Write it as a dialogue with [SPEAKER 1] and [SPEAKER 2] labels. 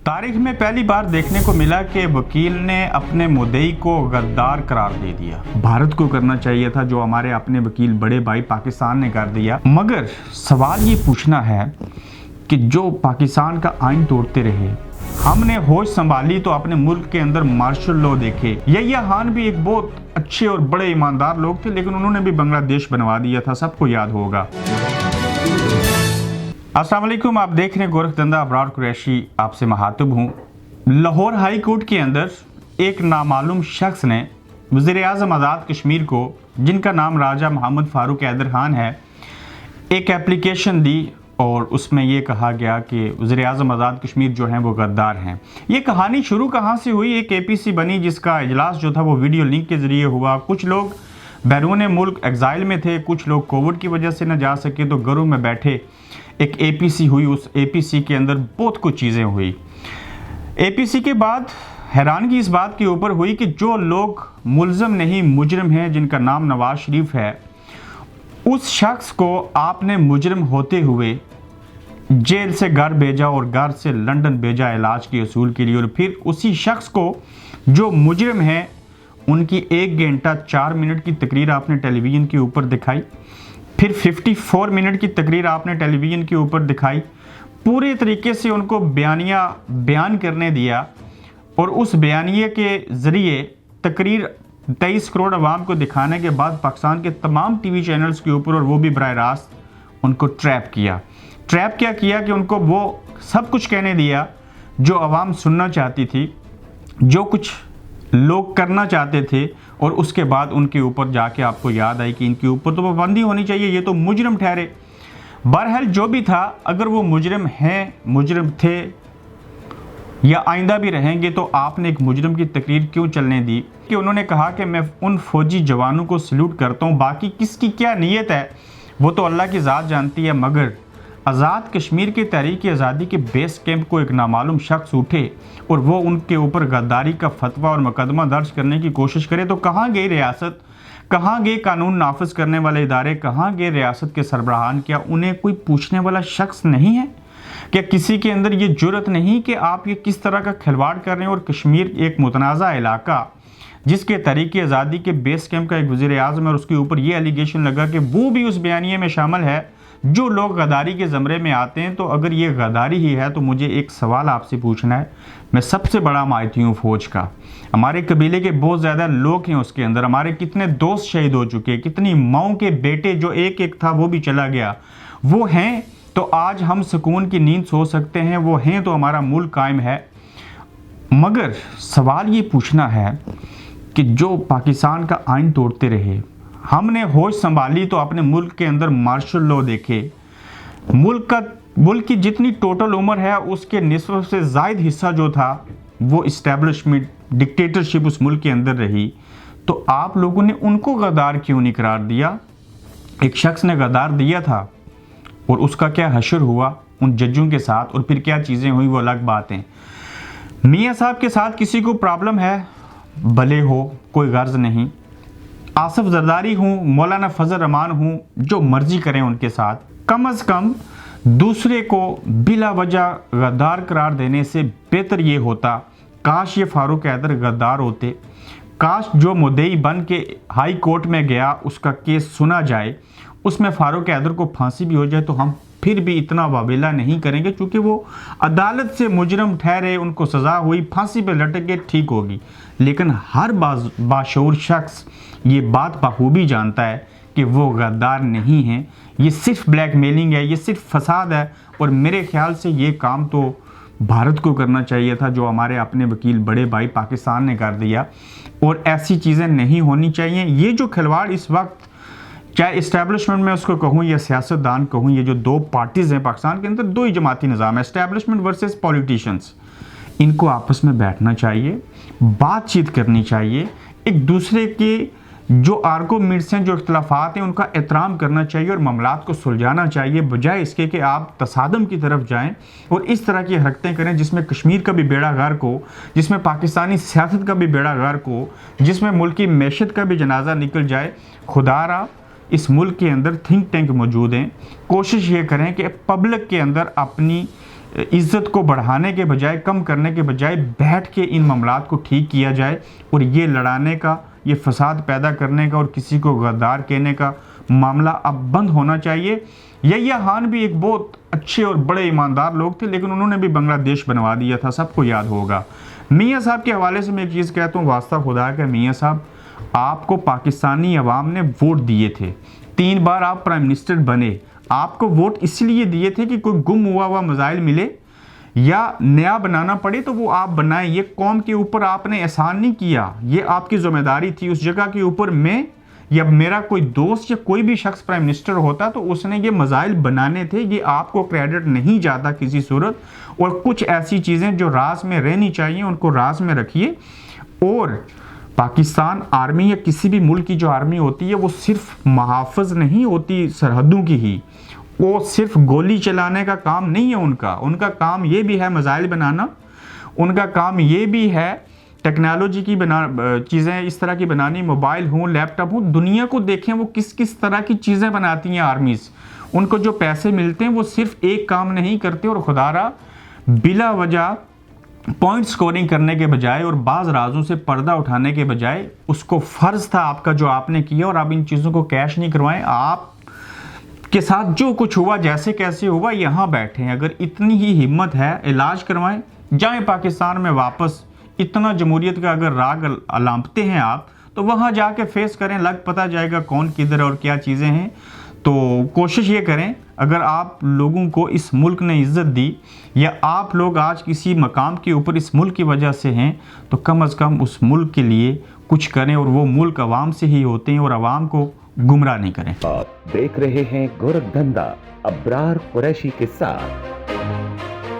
[SPEAKER 1] तारीख में पहली बार देखने को मिला कि वकील ने अपने मुद्दई को गद्दार करार दे दिया। भारत को करना चाहिए था जो हमारे अपने वकील बड़े भाई पाकिस्तान ने कर दिया। मगर सवाल ये पूछना है कि जो पाकिस्तान का आइन तोड़ते रहे, हमने होश संभाली तो अपने मुल्क के अंदर मार्शल लॉ देखे। यहिया खान भी एक बहुत अच्छे और बड़े ईमानदार लोग थे, लेकिन उन्होंने भी बांग्लादेश बनवा दिया था, सबको याद होगा। अस्सलाम वालेकुम, आप देख रहे हैं गोरखधंधा। अबरार कुरैशी आपसे महातब हूँ। लाहौर हाई कोर्ट के अंदर एक नामालूम शख्स ने वज़ीर-ए-आज़म आज़ाद कश्मीर को, जिनका नाम राजा मोहम्मद फ़ारूक हैदर खान है, एक एप्लीकेशन दी और उसमें ये कहा गया कि वज़ीर-ए-आज़म आज़ाद कश्मीर जो हैं वो गद्दार हैं। ये कहानी शुरू कहाँ से हुई? एक APC बनी जिसका इजलास जो था वो वीडियो लिंक के ज़रिए हुआ। कुछ लोग बैरून मुल्क एग्ज़ाइल में थे, कुछ लोग कोविड की वजह से न जा सके तो घरों में बैठे एक APC हुई। उस APC के अंदर बहुत कुछ चीज़ें हुई। APC के बाद हैरानगी इस बात के ऊपर हुई कि जो लोग मुल्ज़म नहीं मुजरिम हैं, जिनका नाम नवाज शरीफ है, उस शख्स को आपने मुजरिम होते हुए जेल से घर भेजा और घर से लंदन भेजा इलाज के असूल के लिए। और फिर उसी शख्स को जो मुजरिम है उनकी 1 घंटा 4 मिनट की तकरीर आपने टेलीविज़न के ऊपर दिखाई। फिर 54 मिनट की तकरीर आपने टेलीविज़न के ऊपर दिखाई। पूरे तरीके से उनको बयान करने दिया और उस बयानिए के ज़रिए तकरीर 23 करोड़ आवाम को दिखाने के बाद पाकिस्तान के तमाम TV चैनल्स के ऊपर, और वो भी बराह रास्त, उनको ट्रैप किया। ट्रैप क्या किया कि उनको वो सब कुछ कहने दिया जो आवाम सुनना चाहती थी, जो कुछ लोग करना चाहते थे, और उसके बाद उनके ऊपर जाके आपको याद आई कि इनके ऊपर तो पाबंदी होनी चाहिए, ये तो मुजरिम ठहरे। बहरहाल जो भी था, अगर वो मुजरिम हैं, मुजरिम थे या आइंदा भी रहेंगे, तो आपने एक मुजरिम की तकरीर क्यों चलने दी? कि उन्होंने कहा कि मैं उन फौजी जवानों को सल्यूट करता हूँ, बाकी किसकी क्या नीयत है वो तो अल्लाह की ज़ात जानती है। मगर आज़ाद कश्मीर के तहरीक आज़ादी के बेस कैंप को एक नामालूम शख्स उठे और वो उनके ऊपर गद्दारी का फतवा और मुकदमा दर्ज करने की कोशिश करे, तो कहाँ गई रियासत? कहाँ गए कानून नाफिज करने वाले इदारे? कहाँ गए रियासत के सरबराहान? क्या उन्हें कोई पूछने वाला शख्स नहीं है? क्या किसी के अंदर ये जुर्रत नहीं कि आप ये किस तरह का खिलवाड़ कर रहे हैं? और कश्मीर एक मुतनाज़ा इलाका जिसके तहरीक आज़ादी के बेस कैंप का एक वज़ीर-ए-आज़म है, और उसके ऊपर ये एलिगेशन लगा कि वो भी उस बयानिए में शामिल है जो लोग गद्दारी के ज़मरे में आते हैं। तो अगर ये गद्दारी ही है तो मुझे एक सवाल आपसे पूछना है। मैं सबसे बड़ा माइती हूँ फ़ौज का, हमारे कबीले के बहुत ज़्यादा लोग हैं उसके अंदर, हमारे कितने दोस्त शहीद हो चुके, कितनी माओं के बेटे जो एक था वो भी चला गया, वो हैं तो आज हम सुकून की नींद सो सकते हैं, वो हैं तो हमारा मुल्क कायम है। मगर सवाल ये पूछना है कि जो पाकिस्तान का आइन तोड़ते रहे, हमने होश संभाली तो अपने मुल्क के अंदर मार्शल लॉ देखे। मुल्क की जितनी टोटल उम्र है उसके निस्फ से ज़ायद हिस्सा जो था वो इस्टेब्लिशमेंट डिक्टेटरशिप उस मुल्क के अंदर रही। तो आप लोगों ने उनको गद्दार क्यों नहीं करार दिया? एक शख्स ने गद्दार दिया था और उसका क्या हशर हुआ उन जजों के साथ, और फिर क्या चीज़ें हुई वो अलग बात है। मियाँ साहब के साथ किसी को प्रॉब्लम है, भले हो, कोई गर्ज नहीं। आसिफ जरदारी हूँ, मौलाना फजल रहमान हूँ, जो मर्जी करें उनके साथ। कम अज़ कम दूसरे को बिला वजह गद्दार करार देने से बेहतर ये होता काश ये फ़ारूक हैदर गद्दार होते, काश जो मुद्दई बन के हाई कोर्ट में गया उसका केस सुना जाए, उसमें फ़ारूक हैदर को फांसी भी हो जाए, तो हम फिर भी इतना वावेला नहीं करेंगे, क्योंकि वो अदालत से मुजरिम ठहरे, उनको सज़ा हुई, फांसी पे लटक के ठीक होगी। लेकिन हर बाशऊर शख्स ये बात बखूबी जानता है कि वो गद्दार नहीं है, ये सिर्फ ब्लैकमेलिंग है, ये सिर्फ फसाद है। और मेरे ख्याल से ये काम तो भारत को करना चाहिए था जो हमारे अपने वकील बड़े भाई पाकिस्तान ने कर दिया, और ऐसी चीज़ें नहीं होनी चाहिए। ये जो खिलवाड़ इस वक्त, चाहे इस्टेब्लिशमेंट में उसको कहूँ या सियासतदान कहूँ, ये जो दो पार्टीज़ हैं पाकिस्तान के अंदर, दो ही जमाती निज़ाम है, इस्टेब्लिशमेंट वर्सेस पॉलिटिशियंस, इनको आपस में बैठना चाहिए, बातचीत करनी चाहिए, एक दूसरे के जो आर्गूमेंट्स हैं, जो इख्तलाफात हैं, उनका एहतराम करना चाहिए और मामलात को सुलझाना चाहिए, बजाय इसके कि आप तसादम की तरफ जाएं और इस तरह की हरकतें करें जिसमें कश्मीर का भी बेड़ा गर्क हो, जिसमें पाकिस्तानी सियासत का भी बेड़ा गर्क हो, जिसमें मुल्क की मैशत का भी जनाजा निकल जाए। खुदारा इस मुल्क के अंदर थिंक टैंक मौजूद हैं, कोशिश ये करें कि पब्लिक के अंदर अपनी इज़्ज़त को बढ़ाने के बजाय, कम करने के बजाय बैठ के इन मामलात को ठीक किया जाए। और ये लड़ाने का, ये फसाद पैदा करने का और किसी को गद्दार कहने का मामला अब बंद होना चाहिए। यहिया खान भी एक बहुत अच्छे और बड़े ईमानदार लोग थे, लेकिन उन्होंने भी बांग्लादेश बनवा दिया था, सबको याद होगा। मियाँ साहब के हवाले से मैं एक चीज़ कहता हूँ, वास्ता खुदा का मियाँ साहब, आपको पाकिस्तानी अवाम ने वोट दिए थे, 3 बार आप प्राइम मिनिस्टर बने। आपको वोट इसलिए दिए थे कि कोई गुम हुआ मसाइल मिले या नया बनाना पड़े तो वो आप बनाएं। ये कौम के ऊपर आपने एहसान नहीं किया, ये आपकी जिम्मेदारी थी। उस जगह के ऊपर मैं या मेरा कोई दोस्त या कोई भी शख्स प्राइम मिनिस्टर होता तो उसने ये मसाइल बनाने थे। ये आपको क्रेडिट नहीं जाता किसी सूरत। और कुछ ऐसी चीज़ें जो राज में रहनी चाहिए उनको राज में रखिए। और पाकिस्तान आर्मी या किसी भी मुल्क की जो आर्मी होती है वो सिर्फ मुहाफ़िज़ नहीं होती सरहदों की ही, वो सिर्फ गोली चलाने का काम नहीं है उनका काम ये भी है मसाइल बनाना, उनका काम ये भी है टेक्नोलॉजी की चीज़ें इस तरह की बनानी, मोबाइल हो, लैपटॉप हो, दुनिया को देखें वो किस किस तरह की चीज़ें बनाती हैं आर्मीज़। उनको जो पैसे मिलते हैं वो सिर्फ एक काम नहीं करते। और खुदारा बिला वजह पॉइंट स्कोरिंग करने के बजाय और बाज़ राजों से पर्दा उठाने के बजाय उसको फ़र्ज़ था आपका जो आपने किया, और आप इन चीज़ों को कैश नहीं करवाएं। आप के साथ जो कुछ हुआ, जैसे कैसे हुआ, यहाँ बैठे हैं। अगर इतनी ही हिम्मत है इलाज करवाएं, जाएं पाकिस्तान में वापस। इतना जमहूरियत का अगर राग अलांपते हैं आप तो वहाँ जाके फेस करें, लग पता जाएगा कौन किधर और क्या चीज़ें हैं। तो कोशिश ये करें, अगर आप लोगों को इस मुल्क ने इज़्ज़त दी या आप लोग आज किसी मकाम के ऊपर इस मुल्क की वजह से हैं तो कम अज़ कम उस मुल्क के लिए कुछ करें। और वो मुल्क अवाम से ही होते हैं और अवाम को गुमराह नहीं करें।
[SPEAKER 2] आप देख रहे हैं गोरखधंधा अब्रार कुरैशी के साथ।